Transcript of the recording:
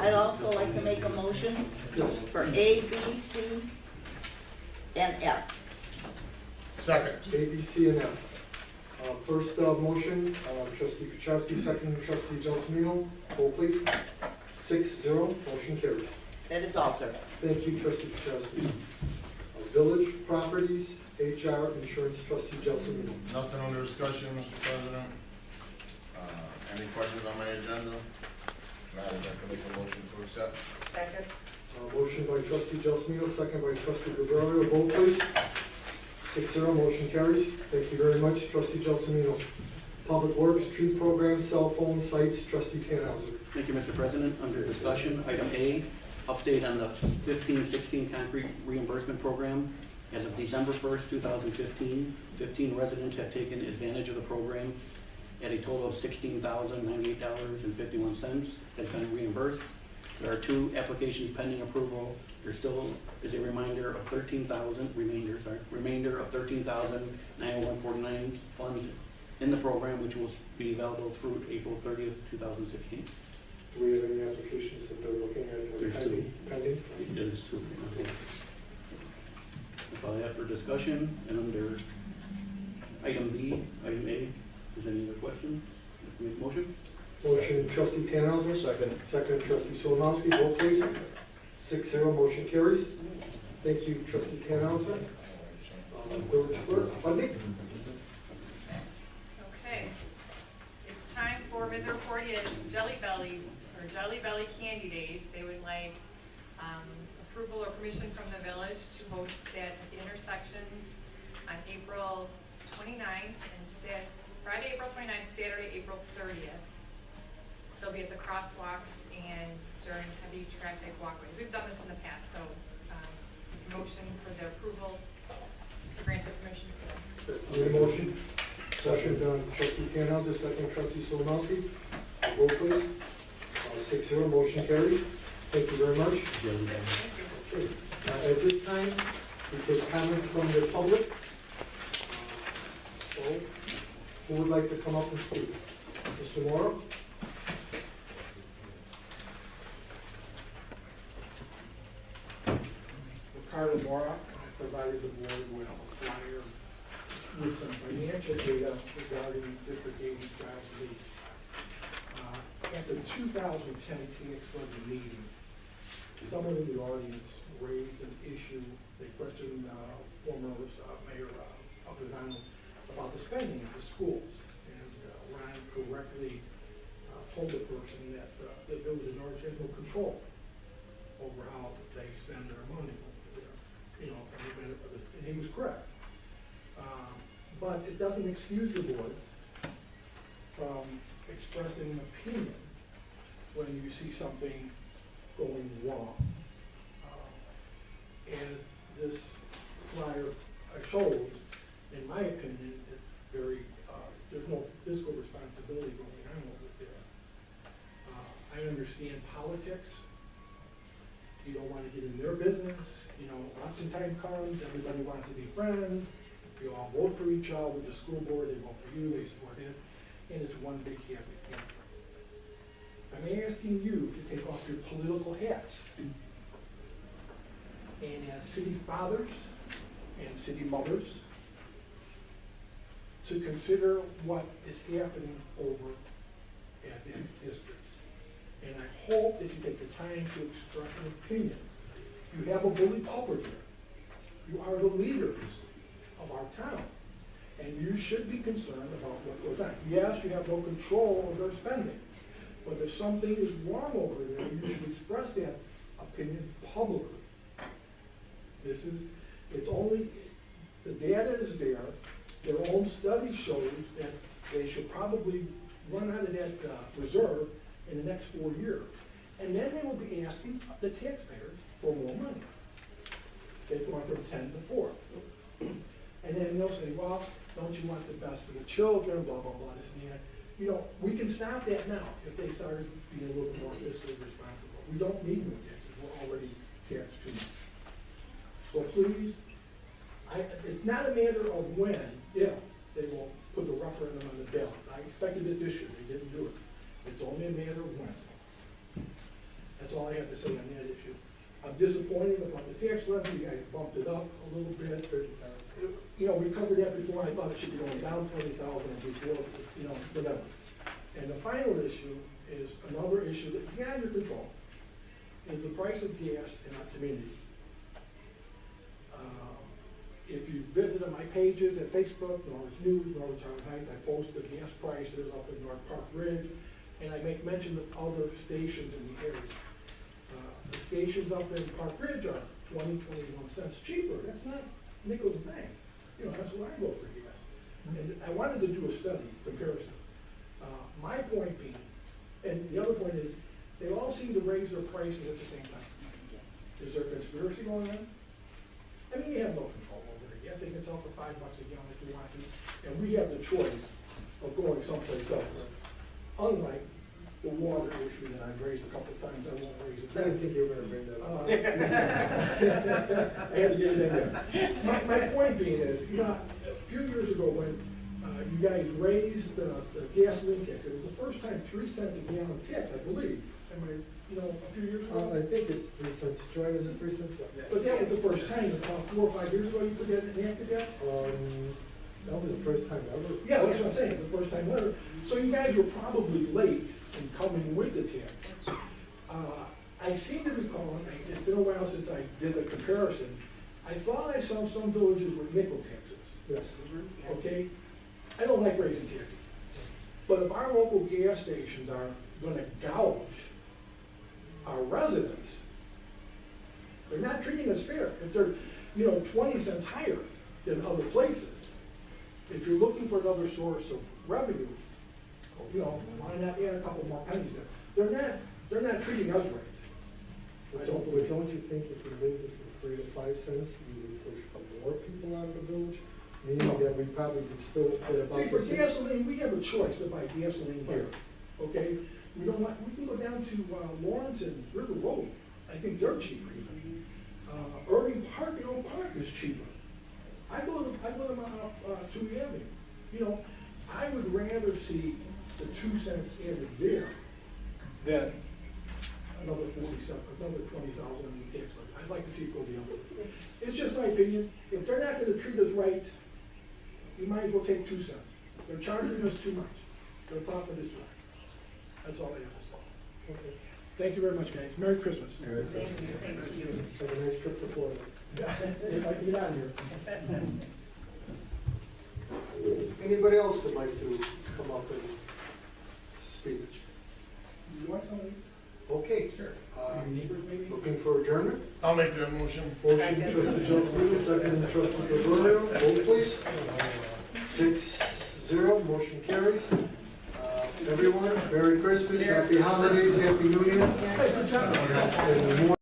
I'd also like to make a motion for A, B, C, and F. Second. A, B, C, and F. First motion, trustee Kachowski, second trustee Gelsomino. Vote please. 6-0, motion carries. That is all, sir. Thank you, trustee Kachowski. Village Properties, HR, Insurance, trustee Gelsomino. Nothing under discussion, Mr. President. Any questions on my agenda? Madam, I can make a motion to accept. Second. Motion by trustee Gelsomino, second by trustee Gregorio. Vote please. 6-0, motion carries. Thank you very much, trustee Gelsomino. Public Works, tree program, cell phone sites, trustee Tannhauser. Thank you, Mr. President. Under discussion, item A, update on the 15-16 concrete reimbursement program. As of December 1st, 2015, 15 residents have taken advantage of the program at a total of $16,098.51 has been reimbursed. There are 2 applications pending approval. There still is a remainder of $13,901.49 funds in the program, which will be available through April 30th, 2016. Do we have any applications that they're looking at? There's pending? Pending? It is 2. That's all I have for discussion. And under item B, item A, is there any other questions? Make a motion? Motion trustee Tannhauser. Second. Second trustee Solimowski. Vote please. 6-0, motion carries. Thank you, trustee Tannhauser. Village clerk, funding. Okay, it's time for Ms. Reportia's Jelly Belly Candy Days. They would like approval or permission from the village to host that at the intersections on April 29th and Friday, April 29th, Saturday, April 30th. They'll be at the crosswalks and during heavy traffic walkways. We've done this in the past, so motion for the approval to grant the permission for them. Need a motion? Motion done, trustee Tannhauser, second trustee Solimowski. Vote please. 6-0, motion carries. Thank you very much. Okay. At this time, we take comments from the public. So, who would like to come up and speak? Mr. Morrow? Ricardo Mora, I provided the board with a flyer with some financial data regarding District 80's job lease. At the 2010 TXW meeting, someone in the audience raised an issue. They questioned former Mayor Alcazano about the spending of the schools. And Ron correctly told the person that the village of Norridge has no control over how they spend their money. You know, and he was correct. But it doesn't excuse the board from expressing an opinion when you see something going wrong. As this flyer shows, in my opinion, it's very, there's no fiscal responsibility going on over there. I understand politics. You don't want to get in their business. You know, election time comes, everybody wants to be friends. You all vote for each other with the school board, they vote for you, they support it, and it's one big happy family. I'm asking you to take off your political hats and as city fathers and city mothers to consider what is happening over at that district. And I hope that you take the time to express an opinion. You have a bully pulpit here. You are the leaders of our town. And you should be concerned about what goes on. Yes, you have no control of their spending. But if something is wrong over there, you should express that opinion publicly. It's only, the data is there. Their own study shows that they should probably run out of that reserve in the next 4 years. And then they will be asking the taxpayers for more money. They've gone from 10 to 4. And then they'll say, well, don't you want the best for the children, blah, blah, blah, this and that. You know, we can stop that now if they started being a little more fiscally responsible. We don't need more taxes, we're already taxed too much. So please, it's not a matter of when, if they will put the referendum on the ballot. I expected it this year, they didn't do it. It's only a matter of when. That's all disappointed about the tax levy, you guys bumped it up a little bit. You know, we covered that before, I thought it should be going down 20,000 before, you know, whatever. And the final issue is another issue that you have your control, is the price of gas in our community. If you visited my pages at Facebook, Norridge News, Norridge Heights, I post the gas prices up in North Park Ridge, and I make mention of other stations in the area. The stations up in Park Ridge are 20, 21 cents cheaper. That's not nickel and dime. You know, that's where I go for gas. And I wanted to do a study comparison. My point being, and the other point is, they all seem to raise their prices at the same time. Is there a conspiracy going on? I mean, you have no control over it. Yes, they can sell for $5 a gallon if you want to, and we have the choice of going someplace else. Unlike the water issue that I've raised a couple of times, I won't raise it. I didn't think you were gonna bring that up. I had to get it in there. My point being is, you know, a few years ago when you guys raised the gasoline tax, it was the first time 3 cents a gallon tax, I believe. Am I, you know, a few years ago? I think it's 3 cents. Joanne, is it 3 cents? But that was the first time, about 4 or 5 years ago, you put that in after that? That was the first time ever. Yeah, that's what I'm saying, it's the first time ever. So you guys were probably late in coming with the tax. I seem to recall, and it's been a while since I did a comparison, I thought I saw some villages with nickel taxes. Yes. Okay? I don't like raising taxes. But if our local gas stations are gonna gouge our residents, they're not treating us fair. If they're, you know, 20 cents higher than other places, if you're looking for another source of revenue, you know, why not add a couple more pennies there? They're not treating us right. But don't you think if we moved it from 3 to 5 cents, we would push more people out of the village? Meaning that we probably would still get about. See, for gasoline, we have a choice to buy gasoline here, okay? We can go down to Lawrence and River Road. I think they're cheaper even. Irving Park and Oak Park is cheaper. I go to Toohey Avenue. You know, I would rather see the 2 cents added there than another 20,000 in the tax levy. I'd like to see it go the other way. It's just my opinion. If they're not gonna treat us right, you might as well take 2 cents. They're charging us too much. Their profit is too high. That's all I have to say. Okay. Thank you very much, guys. Merry Christmas. Merry Thank you, same to you. Have a nice trip to Florida. If I can get out of here. Anybody else would like to come up and speak? You want something? Okay. Sure. Uh, Your neighbors maybe? Looking for adjournment? I'll make that motion. Motion, Second. trustee Jones, second, trustee Gregorio, vote please. 6-0, motion carries. Everyone, Merry Christmas, Happy Holidays, Happy New Year. Hey, good job. And more